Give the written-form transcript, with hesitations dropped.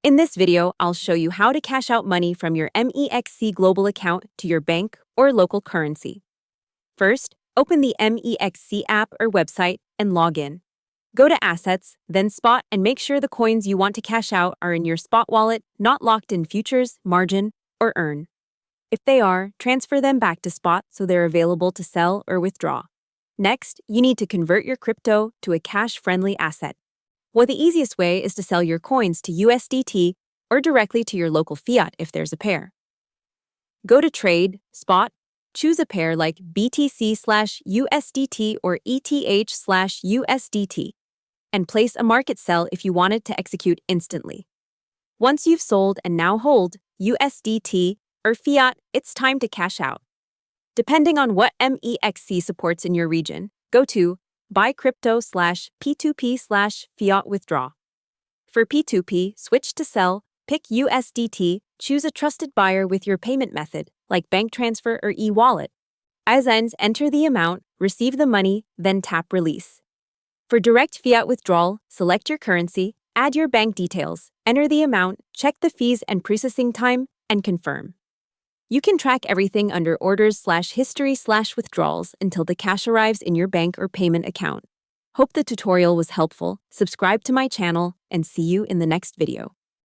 In this video, I'll show you how to cash out money from your MEXC Global account to your bank or local currency. First, open the MEXC app or website and log in. Go to Assets, then Spot, and make sure the coins you want to cash out are in your Spot wallet, not locked in Futures, Margin, or Earn. If they are, transfer them back to Spot so they're available to sell or withdraw. Next, you need to convert your crypto to a cash-friendly asset. Well, the easiest way is to sell your coins to USDT or directly to your local fiat if there's a pair. Go to Trade, Spot, choose a pair like BTC/USDT or ETH/USDT, and place a market sell if you want it to execute instantly. Once you've sold and now hold USDT or fiat, it's time to cash out. Depending on what MEXC supports in your region, go to Buy Crypto/P2P/Fiat Withdraw. For P2P, switch to sell, pick USDT, choose a trusted buyer with your payment method, like bank transfer or e-wallet. As ends, enter the amount, receive the money, then tap Release. For direct fiat withdrawal, select your currency, add your bank details, enter the amount, check the fees and processing time, and confirm. You can track everything under Orders/History/Withdrawals until the cash arrives in your bank or payment account. Hope the tutorial was helpful. Subscribe to my channel and see you in the next video.